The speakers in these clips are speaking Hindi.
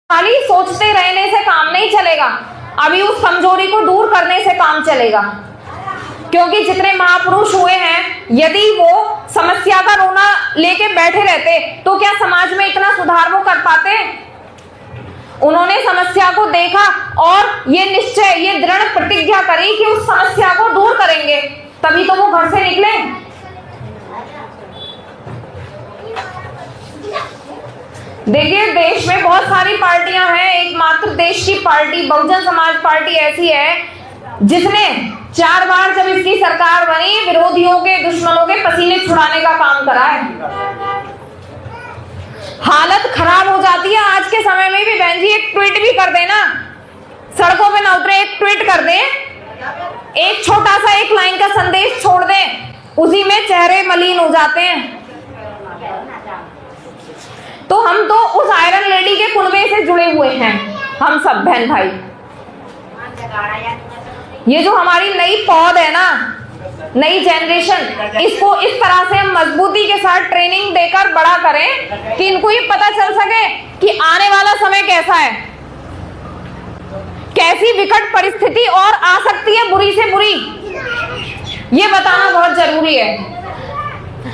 खाली सोचते रहने से काम नहीं चलेगा, अभी उस कमजोरी को दूर करने से काम चलेगा। क्योंकि जितने महापुरुष हुए हैं, यदि वो समस्या का रोना लेके बैठे रहते तो क्या समाज में इतना सुधार वो कर पाते? उन्होंने समस्या को देखा और ये निश्चय, ये दृढ़ प्रतिज्ञा करी कि उस समस्या को दूर करेंगे, तभी तो वो घर से निकले। देखिए, देश में बहुत सारी पार्टियां हैं, एकमात्र देश की पार्टी बहुजन समाज पार्टी ऐसी है जिसने 4 बार जब इसकी सरकार बनी, विरोधियों के, दुश्मनों के पसीने छुड़ाने का काम करा है। हालत खराब हो जाती है आज के समय में भी। बहन जी, एक ट्वीट भी कर देना, सड़कों पे ना उतरे, एक ट्वीट कर दे, एक छोटा सा एक लाइन का संदेश छोड़ दे, उसी में चेहरे मलिन हो जाते हैं। तो हम तो उस आयरन लेडी के कुनबे से जुड़े हुए हैं, हम सब बहन भाई। ये जो हमारी नई पौध है ना, नई जनरेशन, इसको इस तरह से हम मजबूती के साथ ट्रेनिंग देकर बड़ा करें कि इनको ये पता चल सके कि आने वाला समय कैसा है, कैसी विकट परिस्थिति और आ सकती है, बुरी से बुरी, ये बताना बहुत जरूरी है।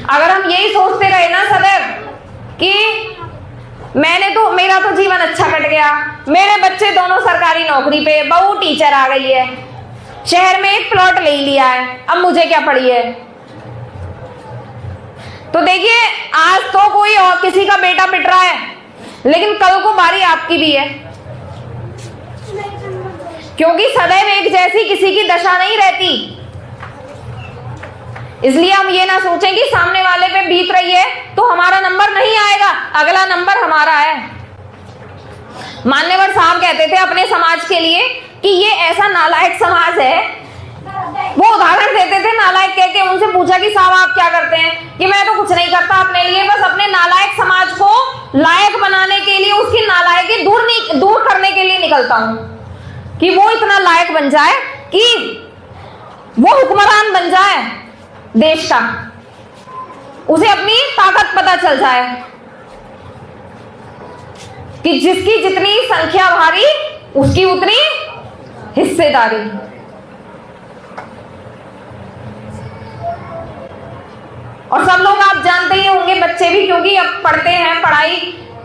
अगर हम यही सोचते रहे ना सदैव कि मेरा तो जीवन अच्छा कट गया, मेरे बच्चे दोनों सरकारी नौकरी पे, बहू टीचर आ गई है, शहर में एक प्लॉट ले लिया है, अब मुझे क्या पड़ी है। तो देखिए, आज तो कोई और किसी का बेटा पिट रहा है, लेकिन कल को बारी आपकी भी है, क्योंकि सदैव एक जैसी किसी की दशा नहीं रहती। इसलिए हम ये ना सोचें कि सामने वाले पे बीत रही है तो हमारा नंबर नहीं आएगा, अगला नंबर हमारा है। मान्यवर साहब कहते थे अपने समाज के लिए कि ये ऐसा नालायक समाज है, वो उदाहरण देते थे नालायक कह के। उनसे पूछा कि साहब आप क्या करते हैं? कि मैं तो कुछ नहीं करता अपने लिए, बस अपने नालायक समाज को लायक बनाने के लिए, उसकी नालायकी दूर करने के लिए निकलता हूं, कि वो इतना लायक बन जाए कि वो हुक्मरान बन जाए देश का, उसे अपनी ताकत पता चल जाए कि जिसकी जितनी संख्या भारी उसकी उतनी हिस्सेदारी। और सब लोग आप जानते ही होंगे, बच्चे भी, क्योंकि अब पढ़ते हैं, पढ़ाई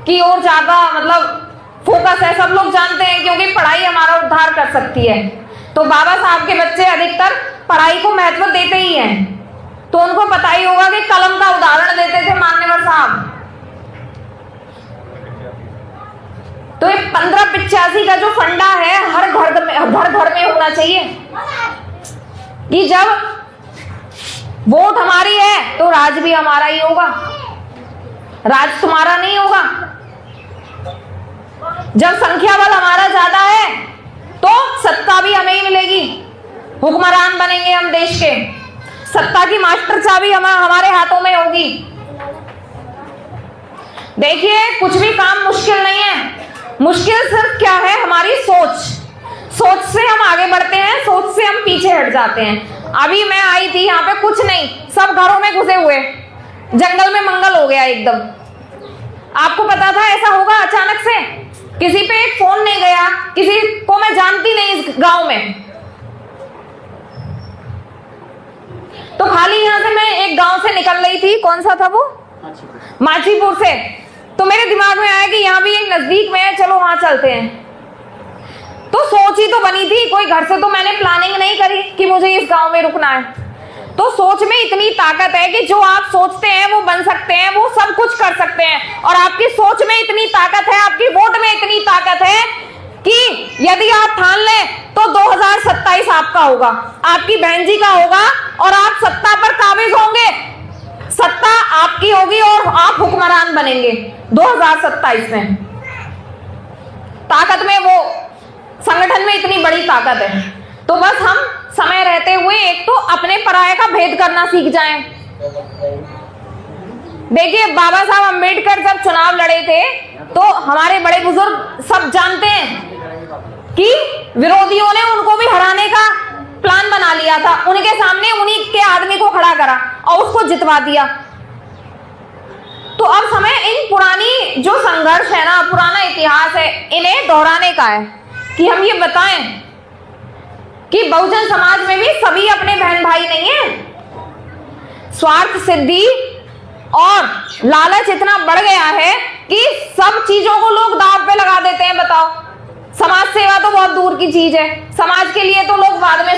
की ओर ज्यादा मतलब फोकस है, सब लोग जानते हैं, क्योंकि पढ़ाई हमारा उद्धार कर सकती है। तो बाबा साहब के बच्चे अधिकतर पढ़ाई को महत्व देते ही हैं, तो उनको पता ही होगा कि कलम का उदाहरण देते थे मान्यवर साहब। तो ये 1585 का जो फंडा है, हर घर में होना चाहिए कि जब वोट हमारी है तो राज भी हमारा ही होगा, राज तुम्हारा नहीं होगा। जब संख्या बल हमारा ज्यादा है तो सत्ता भी हमें ही मिलेगी, हुक्मरान बनेंगे हम देश के, सत्ता की मास्टर चाबी हमारे हाथों में होगी। देखिए, कुछ भी काम मुश्किल नहीं है, मुश्किल सिर्फ क्या है, हमारी सोच। सोच से हम आगे बढ़ते हैं, सोच से हम पीछे हट जाते हैं। अभी मैं आई थी यहाँ पे, कुछ नहीं, सब घरों में घुसे हुए, जंगल में मंगल हो गया एकदम। आपको पता था ऐसा होगा? अचानक से किसी पे एक फोन नहीं गया, किसी को मैं जानती नहीं इस गांव में। तो खाली यहां से मैं एक गांव से निकल रही थी, कौन सा था वो, माचीपुर से, तो मेरे दिमाग में आया कि यहाँ भी एक नजदीक में है, चलो वहां चलते हैं। तो सोच ही तो बनी थी, कोई घर से तो मैंने प्लानिंग नहीं करी कि मुझे इस गांव में रुकना है। तो सोच में इतनी ताकत है कि जो आप सोचते हैं वो बन सकते हैं, वो सब कुछ कर सकते हैं। और आपकी सोच में इतनी ताकत है, आपकी वोट में इतनी ताकत है कि यदि आप ठान लें तो 2027 आपका होगा, आपकी बहन जी का होगा, और आप सत्ता पर काबिज होंगे, सत्ता आपकी होगी और आप हुक्मरान बनेंगे 2027 में। ताकत में, वो संगठन में इतनी बड़ी ताकत है। तो बस हम समय रहते हुए एक तो अपने पराये का भेद करना सीख जाएं। देखिए, बाबा साहब अम्बेडकर जब चुनाव लड़े थे तो हमारे बड़े बुजुर्ग सब जानते हैं कि विरोधियों ने उनको भी हराने का प्लान बना लिया था, उनके सामने उन्हीं के आदमी को खड़ा करा और उसको जितवा दिया। तो अब समय इन पुरानी जो संघर्ष है ना, पुराना इतिहास है, इन्हें दोहराने का है कि हम ये बताएं कि बहुजन समाज में भी सभी अपने बहन भाई नहीं है। स्वार्थ सिद्धि और लालच इतना बढ़ गया है कि सब चीजों को लोग दांव पे लगा देते हैं। बताओ, समाज सेवा तो बहुत दूर की चीज है, समाज के लिए तो लोग बाद में